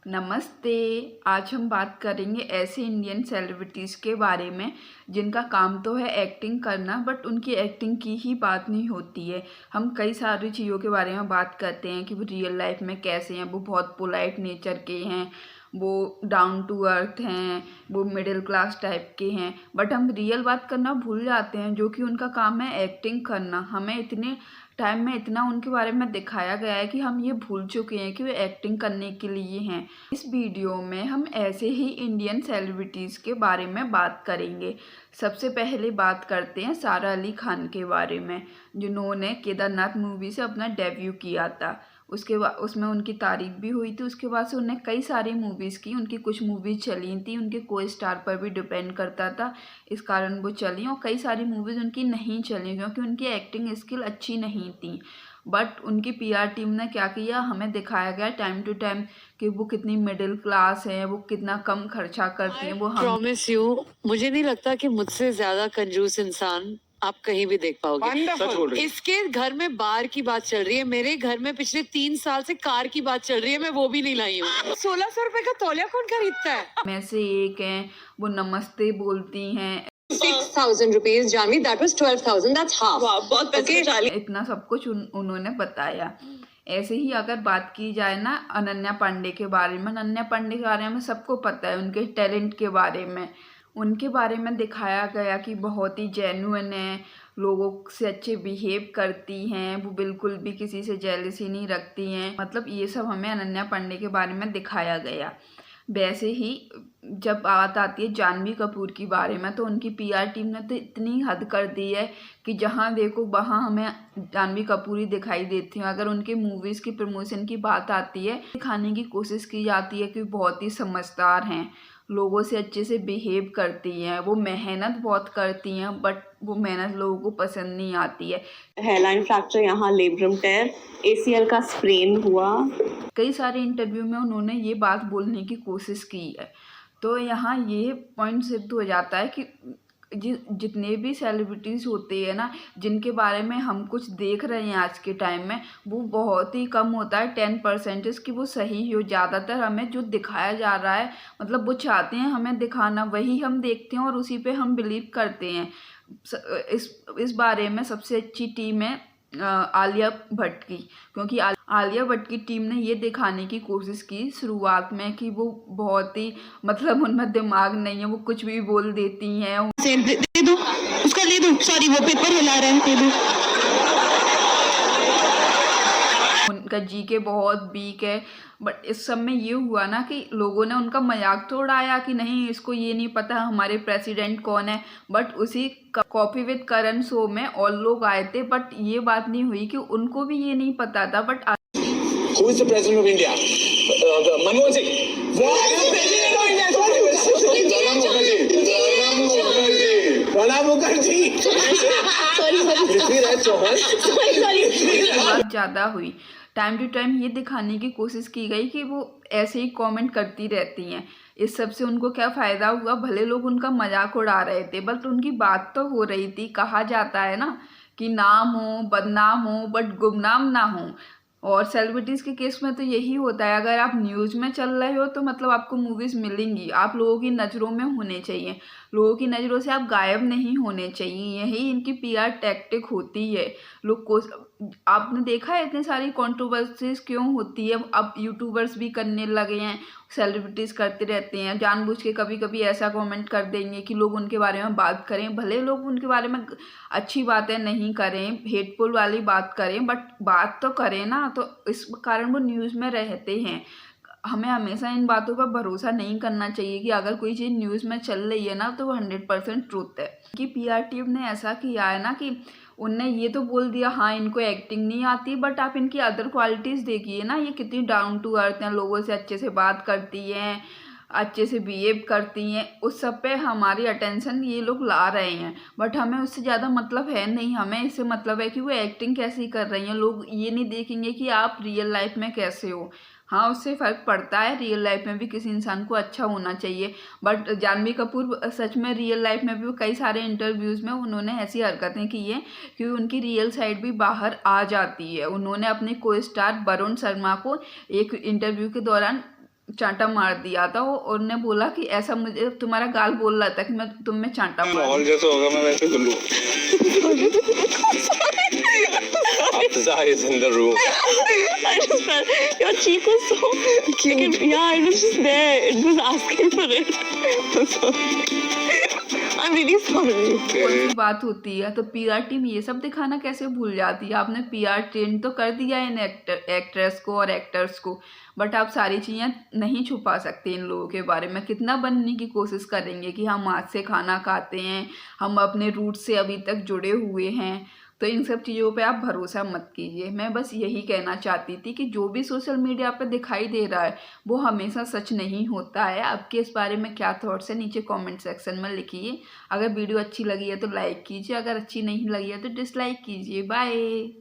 नमस्ते। आज हम बात करेंगे ऐसे इंडियन सेलिब्रिटीज़ के बारे में जिनका काम तो है एक्टिंग करना, बट उनकी एक्टिंग की ही बात नहीं होती है। हम कई सारी चीज़ों के बारे में बात करते हैं कि वो रियल लाइफ में कैसे हैं, वो बहुत पोलाइट नेचर के हैं, वो डाउन टू अर्थ हैं, वो मिडिल क्लास टाइप के हैं, बट हम रियल बात करना भूल जाते हैं, जो कि उनका काम है एक्टिंग करना। हमें इतने टाइम में इतना उनके बारे में दिखाया गया है कि हम ये भूल चुके हैं कि वे एक्टिंग करने के लिए हैं। इस वीडियो में हम ऐसे ही इंडियन सेलिब्रिटीज़ के बारे में बात करेंगे। सबसे पहले बात करते हैं सारा अली खान के बारे में, जिन्होंने केदारनाथ मूवी से अपना डेब्यू किया था। उसके बाद उसमें उनकी तारीफ भी हुई थी। उसके बाद से उन्हें कई सारी मूवीज़ की, उनकी कुछ मूवीज़ चली थी, उनके को स्टार पर भी डिपेंड करता था, इस कारण वो चली। और कई सारी मूवीज़ उनकी नहीं चली क्योंकि उनकी एक्टिंग स्किल अच्छी नहीं थी। बट उनकी पीआर टीम ने क्या किया, हमें दिखाया गया टाइम टू टाइम कि वो कितनी मिडिल क्लास है, वो कितना कम खर्चा करती हैं। वो हम प्रॉमिस यू, मुझे नहीं लगता कि मुझसे ज्यादा कंजूस इंसान आप कहीं भी देख पाओगे। इसके घर में बार की बात चल रही है, मेरे घर में पिछले 3 साल से कार की बात चल रही है, मैं वो भी नहीं लाई हूँ। 1600 रुपए का तौलिया कौन खरीदता है? में से एक हैं, वो नमस्ते बोलती हैं। 6,000 rupees, Jahnavi, that was 12,000, that's half. बहुत पैसे बचा लिए। इतना सब कुछ उन्होंने बताया। ऐसे ही अगर बात की जाए ना अनन्या पांडे के बारे में, अनन्या पांडे के बारे में सबको पता है, उनके टैलेंट के बारे में। उनके बारे में दिखाया गया कि बहुत ही जेन्युइन है, लोगों से अच्छे बिहेव करती हैं, वो बिल्कुल भी किसी से जेलसी नहीं रखती हैं। मतलब ये सब हमें अनन्या पांडे के बारे में दिखाया गया। वैसे ही जब बात आती है जानवी कपूर के बारे में, तो उनकी पीआर टीम ने तो इतनी हद कर दी है कि जहाँ देखो वहाँ हमें जानवी कपूर ही दिखाई देती हैं। अगर उनके मूवीज़ की प्रमोशन की बात आती है, दिखाने की कोशिश की जाती है कि बहुत ही समझदार हैं, लोगों से अच्छे से बिहेव करती हैं, वो मेहनत बहुत करती हैं, बट वो मेहनत लोगों को पसंद नहीं आती है। हेयरलाइन फ्रैक्चर, यहाँ लेब्रम टेयर, एसीएल का स्प्रेन हुआ। कई सारे इंटरव्यू में उन्होंने ये बात बोलने की कोशिश की है। तो यहाँ ये पॉइंट सिद्ध हो जाता है कि जितने भी सेलिब्रिटीज़ होते हैं ना, जिनके बारे में हम कुछ देख रहे हैं आज के टाइम में, वो बहुत ही कम होता है 10% कि वो सही हो। ज़्यादातर हमें जो दिखाया जा रहा है, मतलब वो चाहते हैं हमें दिखाना, वही हम देखते हैं और उसी पे हम बिलीव करते हैं। इस बारे में सबसे अच्छी टीम है आलिया भट्ट की, क्योंकि आलिया भट्ट की टीम ने ये दिखाने की कोशिश की शुरुआत में कि वो बहुत ही, मतलब उनमें दिमाग नहीं है, वो कुछ भी बोल देती हैं। दे दो उसका, ले दो, सॉरी वो पेपर हिला रहे हैं, दे दो। उनका जीके बहुत वीक है। बट इस सब में ये हुआ ना कि लोगों ने उनका मजाक तो उड़ाया कि नहीं इसको ये नहीं पता हमारे प्रेसिडेंट कौन है। बट उसी कॉफी विद करण शो में और लोग आए थे, बट ये बात नहीं हुई कि उनको भी ये नहीं पता था। But Who is the president of India? Manmohan Singh. Pranab Mukherjee. Prithviraj Chauhan. बात ज़्यादा हुई। टाइम टू टाइम ये दिखाने की कोशिश की गई कि वो ऐसे ही कमेंट करती रहती हैं। इस सब से उनको क्या फ़ायदा हुआ, भले लोग उनका मजाक उड़ा रहे थे, बट उनकी बात तो हो रही थी। कहा जाता है ना कि नाम हो बदनाम हो बट गुमनाम ना हो। और सेलिब्रिटीज़ के केस में तो यही होता है, अगर आप न्यूज़ में चल रहे हो तो मतलब आपको मूवीज़ मिलेंगी, आप लोगों की नज़रों में होने चाहिए, लोगों की नज़रों से आप गायब नहीं होने चाहिए। यही इनकी पीआर टैक्टिक होती है। लोग को आपने देखा है इतनी सारी कंट्रोवर्सीज क्यों होती है, अब यूट्यूबर्स भी करने लगे हैं, सेलिब्रिटीज़ करते रहते हैं, जानबूझ के कभी कभी ऐसा कमेंट कर देंगे कि लोग उनके बारे में बात करें, भले लोग उनके बारे में अच्छी बातें नहीं करें, हेटफुल वाली बात करें, बट बात तो करें ना। तो इस कारण वो न्यूज़ में रहते हैं। हमें हमेशा इन बातों पर भरोसा नहीं करना चाहिए कि अगर कोई चीज़ न्यूज़ में चल रही है ना तो वो 100% ट्रूथ है। कि पीआर टीम ने ऐसा किया है ना कि उनने ये तो बोल दिया हाँ इनको एक्टिंग नहीं आती, बट आप इनकी अदर क्वालिटीज़ देखिए ना, ये कितनी डाउन टू अर्थ हैं, लोगों से अच्छे से बात करती हैं, अच्छे से बिहेव करती हैं। उस सब पे हमारी अटेंशन ये लोग ला रहे हैं, बट हमें उससे ज़्यादा मतलब है नहीं। हमें इससे मतलब है कि वो एक्टिंग कैसी कर रही हैं। लोग ये नहीं देखेंगे कि आप रियल लाइफ में कैसे हो। हाँ, उससे फ़र्क पड़ता है, रियल लाइफ में भी किसी इंसान को अच्छा होना चाहिए। बट जानवी कपूर सच में रियल लाइफ में भी कई सारे इंटरव्यूज़ में उन्होंने ऐसी हरकतें की हैं कि उनकी रियल साइड भी बाहर आ जाती है। उन्होंने अपने को स्टार वरुण शर्मा को एक इंटरव्यू के दौरान चांटा मार दिया था वो, और ने बोला कि ऐसा मुझे तुम्हारा गाल बोल रहा था कि मैं तुम में चांटा मार माहौल जैसा होगा मैं वैसे बोलूँ. Afza is in the room. I just felt your cheek was so cute. Yeah, it was just there. It was asking for it. I'm sorry. I'm really sorry. कौन सी बात होती है, तो पीआर टीम ये सब दिखाना कैसे भूल जाती है? आपने पीआर ट्रेन तो कर दिया इन एक्ट्रेस को और एक्टर्स को, बट आप सारी चीज़ें नहीं छुपा सकते इन लोगों के बारे में। कितना बनने की कोशिश करेंगे कि हम हाथ से खाना खाते हैं, हम अपने रूट से अभी तक जुड़े हुए हैं, तो इन सब चीज़ों पे आप भरोसा मत कीजिए। मैं बस यही कहना चाहती थी कि जो भी सोशल मीडिया पे दिखाई दे रहा है वो हमेशा सच नहीं होता है। आपके इस बारे में क्या थॉट्स है नीचे कमेंट सेक्शन में लिखिए। अगर वीडियो अच्छी लगी है तो लाइक कीजिए, अगर अच्छी नहीं लगी है तो डिसलाइक कीजिए। बाय।